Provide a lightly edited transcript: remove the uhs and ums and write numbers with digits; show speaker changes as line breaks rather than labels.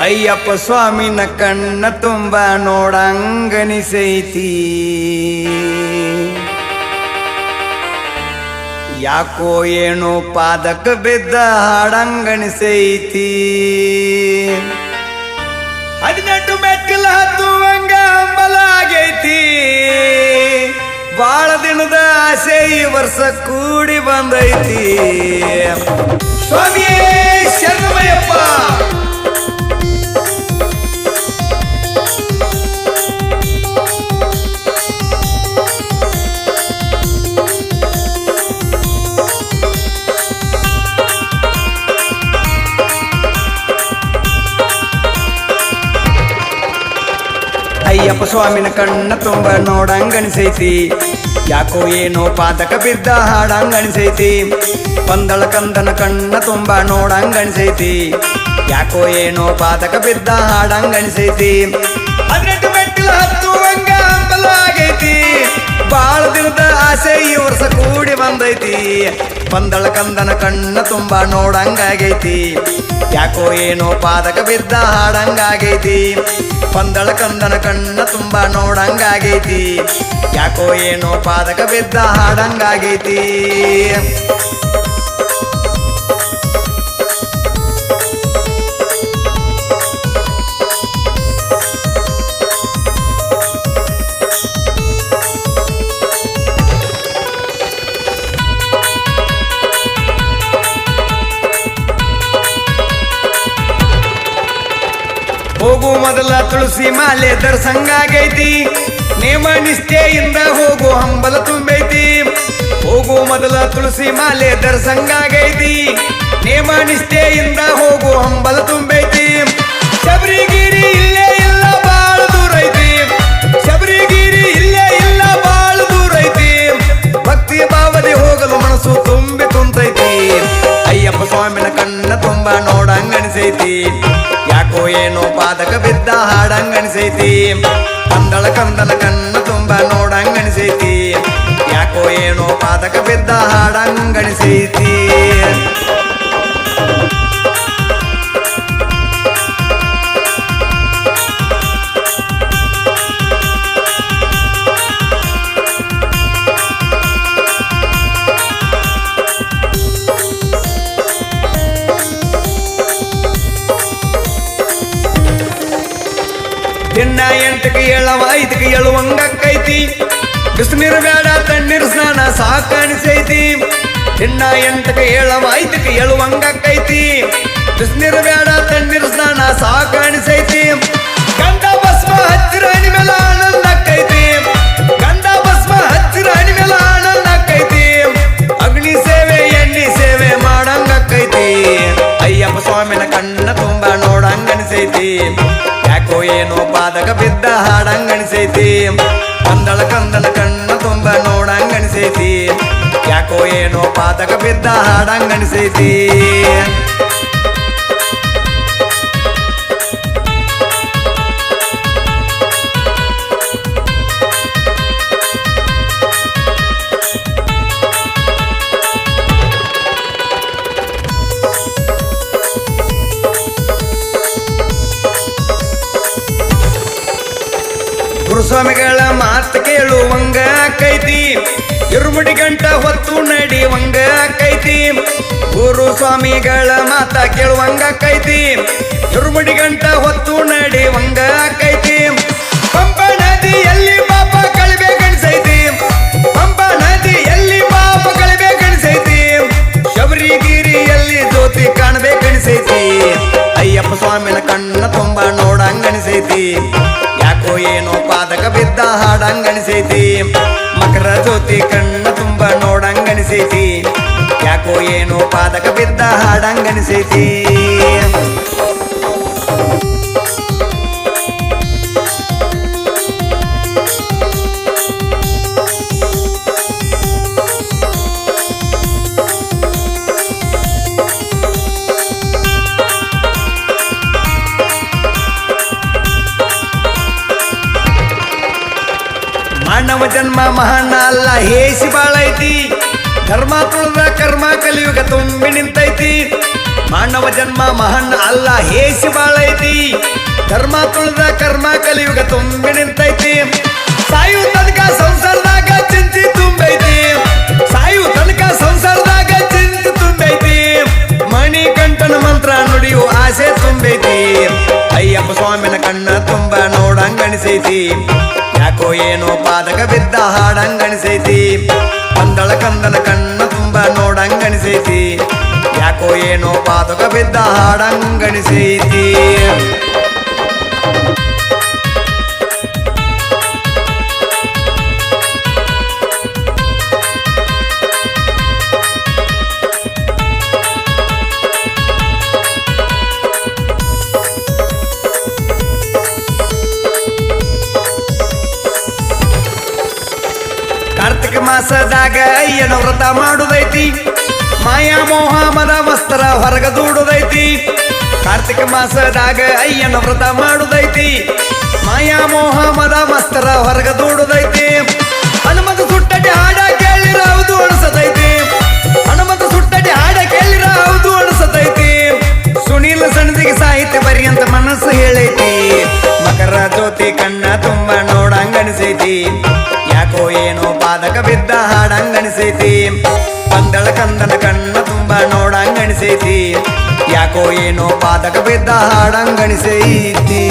ಅಯ್ಯಪ್ಪ ಸ್ವಾಮಿನ ಕಣ್ಣ ತುಂಬ ನೋಡಂಗನಿಸೈತಿ. ಯಾಕೋ ಏನೋ ಪಾದಕ ಬಿದ್ದ ಹಾಡಂಗನಿಸೈತಿ. 18 ಮೆಟ್ಟಿಲ ಹತ್ತುವಂಗ ಹಂಬಲಾಗೈತಿ. ಬಾಳ ದಿನದ ಆಸೆ ಈ ವರ್ಷ ಕೂಡಿ ಬಂದೈತಿ. ಸ್ವಾಮಿಯೇ ಶರಣಮಯ್ಯಪ್ಪ. ಅಯ್ಯಪ್ಪ ಸ್ವಾಮಿನ ಕಣ್ಣ ತುಂಬ ನೋಡಂಗನಿಸೈತಿ. ಯಾಕೋ ಏನೋ ಪಾದಕ ಬಿದ್ದ ಹಾಡಂಗನಿಸೈತಿ. ಪಂದಳ ಕಂದನ ಕಣ್ಣ ತುಂಬ ನೋಡಂಗನಿಸೈತಿ. ಯಾಕೋ ಏನೋ ಪಾದಕ ಬಿದ್ದ ಹಾಡಂಗನಿಸೈತಿ. 18 ಮೆಟ್ಟಿಲ ಹತ್ತುವಂಗ ಹಂಬಲಾಗೈತಿ. ಬಾಳ ದಿನದ ಆಸೆ ಈ ವರ್ಷ ಕೂಡಿ ಬಂದೈತಿ. ಪಂದಳ ಕಂದನ ಕಣ್ಣ ತುಂಬ ನೋಡಂಗಾಗೈತಿ. ಯಾಕೋ ಏನೋ ಪಾದಕ ಬಿದ್ದ ಹಾಡಂಗಾಗೈತಿ. ಪಂದಳ ಕಂದನ ಕಣ್ಣ ತುಂಬ ನೋಡಂಗಾಗೈತಿ. ಯಾಕೋ ಏನೋ ಪಾದಕ ಬಿದ್ದ ಹಾಡಂಗಾಗೈತಿ. ಹೋಗು ಮೊದಲ ತುಳಸಿ ಮಾಲೆ ದರ್ಸಂಗಾಗೈತಿ. ನೇಮ ನಿಷ್ಠೆಯಿಂದ ಹೋಗು ಹಂಬಲ ತುಂಬೈತಿ. ಹೋಗು ಮೊದಲ ತುಳಸಿ ಮಾಲೆ ದರ್ಸಂಗಾಗೈತಿ. ನೇಮ ನಿಷ್ಠೆಯಿಂದ ಹೋಗು ಹಂಬಲ ತುಂಬೈತಿ. ಶಬರಿಗಿರಿ ಇಲ್ಲೇ ಇಲ್ಲ ಬಾಳ ದೂರ ಐತಿ. ಶಬರಿಗಿರಿ ಇಲ್ಲೇ ಇಲ್ಲ ಬಾಳ ದೂರ ಐತಿ. ಭಕ್ತಿ ಭಾವನೆ ಹೋಗಲು ಮನಸ್ಸು ತುಂಬಿ ಕುಂತೈತಿ. ಅಯ್ಯಪ್ಪ ಸ್ವಾಮಿನ ಕಣ್ಣ ತುಂಬ ನೋಡಂಗನಿಸೈತಿ. ಯಾಕೋ ಏನೋ ಪಾದಕ ಬಿದ್ದ ಹಾಡಂಗನಿಸೈತಿ. ಪಂದಳ ಕಂದನ ಕಣ್ಣ ತುಂಬ ನೋಡಂಗನಿಸೈತಿ. ಯಾಕೋ ಏನೋ ಪಾದಕ ಬಿದ್ದ ಹಾಡಂಗನಿಸೈತಿ. ದಿನ 8ಕ್ಕೆ ಏಳವ 5ಕ್ಕೆ ಏಳುವಂಗಕ್ಕೈತಿ. ಬಿಸಿನೀರು ಬೇಡ ತಣ್ಣೀರು ಸ್ನಾನ ಸಾಕಣಿಸೈತಿ. ದಿನ 8ಕ್ಕೆ ಏಳವ 5ಕ್ಕೆ ಏಳುವಂಗಕ್ಕೈತಿ. ಬಿಸಿನೀರು ಬೇಡ ತಣ್ಣೀರು ಸ್ನಾನ ಸಾಕಣಿಸೈತಿ. ಗಂಧ ಭಸ್ಮ ಹಚ್ಚಿರ ಹಣಿ ಮೇಲೆ ಆನಂದಕ್ಕೈತಿ. ಗಂಧ ಭಸ್ಮ ಹಚ್ಚಿರ ಹಣಿ ಮೇಲೆ ಆನಂದಕ್ಕೈತಿ. ಅಗ್ನಿ ಸೇವೆ ಎಣ್ಣಿ ಸೇವೆ ಮಾಡಂಗಕ್ಕೈತಿ. ಅಯ್ಯಪ್ಪ ಸ್ವಾಮಿನ ಕಣ್ಣ ತುಂಬ ನೋಡಂಗನಿಸೈತಿ. ಯಾಕೋ ಏನೋ ಪಾದಕ ಬಿದ್ದ ಹಾಡಂಗನಿಸೈತಿ. ಪಂದಳ ಕಂದನ ಕಣ್ಣ ತುಂಬ ನೋಡಂಗನಿಸೈತಿ. ಯಾಕೋ ಏನೋ ಪಾದಕ ಬಿದ್ದ ಹಾಡಂಗನಿಸೈತಿ. ಗುರುಸ್ವಾಮಿಗಳ ಮಾತು ಕೇಳುವಂಗ ಆಕೈತಿ. ಇರುಮುಡಿ ಗಂಟ ಹೊತ್ತು ನಡಿವಂಗ ಆಕೈತಿ. ಗುರುಸ್ವಾಮಿಗಳ ಮಾತ ಕೇಳುವಂಗ ಆಕೈತಿ. ಇರುಮುಡಿ ಗಂಟ ಹೊತ್ತು ನಡಿವಂಗ ಆಕೈತಿ. ಪಂಪಾ ನದಿಯಲ್ಲಿ ಪಾಪ ಕಳಿಬೇಕನ್ಸೈತಿ. ಪಂಪಾ ನದಿಯಲ್ಲಿ ಪಾಪ ಕಳಿಬೇಕನ್ಸೈತಿ. ಶಬರಿಗಿರಿಯಲ್ಲಿ ಜ್ಯೋತಿ ಕಾಣಬೇಕನ್ಸೈತಿ. ಅಯ್ಯಪ್ಪ ಸ್ವಾಮಿನ ಕಣ್ಣ ತುಂಬ ನೋಡಂಗನಿಸೈತಿ. ಯಾಕೋ ಏನೋ ಪಾದಕ ಬಿದ್ದ ಹಾಡಂಗನಿಸೈತಿ. ಮಕರ ಜ್ಯೋತಿ ಕಣ್ಣ ತುಂಬ ನೋಡಂಗನಿಸೈತಿ. ಯಾಕೋ ಏನೋ ಪಾದಕ ಬಿದ್ದ ಹಾಡಂಗನಿಸೈತಿ. ಮಾನವ ಜನ್ಮ ಮಹಾನ ಅಲ್ಲ ಹೇಸಿ ಬಾಳೈತಿ. ಧರ್ಮ ತುಳಿದ ಕರ್ಮ ಕಲಿಯುಗ ತುಂಬಿ ನಿಂತೈತಿ. ಮಾನವ ಜನ್ಮ ಮಹನ್ ಅಲ್ಲ ಹೇಸಿ ಬಾಳೈತಿ ಧರ್ಮ ತುಳಿದ ಕರ್ಮ ಕಲಿಯುಗ ತುಂಬಿ ನಿಂತೈತಿ ಸಾಯು ತನಕ ಸಂಸಾರದಾಗ ಚಿಂತಿ ತುಂಬೈತಿ ಸಾಯು ತನಕ ಸಂಸಾರದಾಗ ಚಿಂತಿ ತುಂಬೈತಿ ಮಣಿಕಂಠನ ಮಂತ್ರ ನುಡಿಯು ಆಸೆ ತುಂಬೈತಿ ಅಯ್ಯಪ್ಪ ಸ್ವಾಮಿನ ಕಣ್ಣ ತುಂಬ ನೋಡಂಗಣಿಸೈತಿ ಯಾಕೋ ಏನೋ ಪಾದಕ ಬಿದ್ದ ಹಾಡಂಗಣಿಸೈತಿ ಪಂದಳ ಕಂದನ ಕಣ್ಣ ತುಂಬ ನೋಡಂಗಣಿಸೈತಿ ಯಾಕೋ ಏನೋ ಪಾದಕ ಬಿದ್ದ ಹಾಡಂಗಣಿಸೈತಿ ಕಾರ್ತಿಕ ಮಾಸದಾಗ ಅಯ್ಯನ ವ್ರತ ಮಾಡುದೈತಿ ಮಾಯಾ ಮೋಹ ಮದ ಮಸ್ತರ ಹೊರಗ ದೂಡುದೈತಿ ಕಾರ್ತಿಕ ಮಾಸದಾಗ ಅಯ್ಯನ ವ್ರತ ಮಾಡುದೈತಿ ಮಾಯಾ ಮೋಹ ಮದ ಮಸ್ತರ ಹೊರಗ ದೂಡುದೈತಿ ಹನುಮಂತ ಸುಟ್ಟಡಿ ಹಾಡ ಕೇಳಿರ ಹೌದು ಅನಿಸತೈತಿ ಹನುಮಂತ ಸುಟ್ಟಡಿ ಹಾಡ ಕೇಳಿರ ಹೌದು ಅನಿಸತೈತಿ ಸುನೀಲ ಸಣ್ಣದಿಗೆ ಸಾಹಿತ್ಯ ಬರಿ ಅಂತ ಮನಸ್ಸು ಹೇಳೈತಿ ಮಕರ ಜ್ಯೋತಿ ಕಣ್ಣ ತುಂಬ ನೋಡಂಗಣಿಸೈತಿ ಯಾಕೋ ಏನೋ ಪಾದಕ ಬಿದ್ದ ಹಾಡಂಗಣಿಸೈತಿ ಪಂದಳ ಕಂದನ ಕಣ್ಣ ತುಂಬ ನೋಡಂಗಣಿಸೈತಿ ಯಾಕೋ ಏನೋ ಪಾದಕ ಬಿದ್ದ ಹಾಡಂಗಣಿಸೈತಿ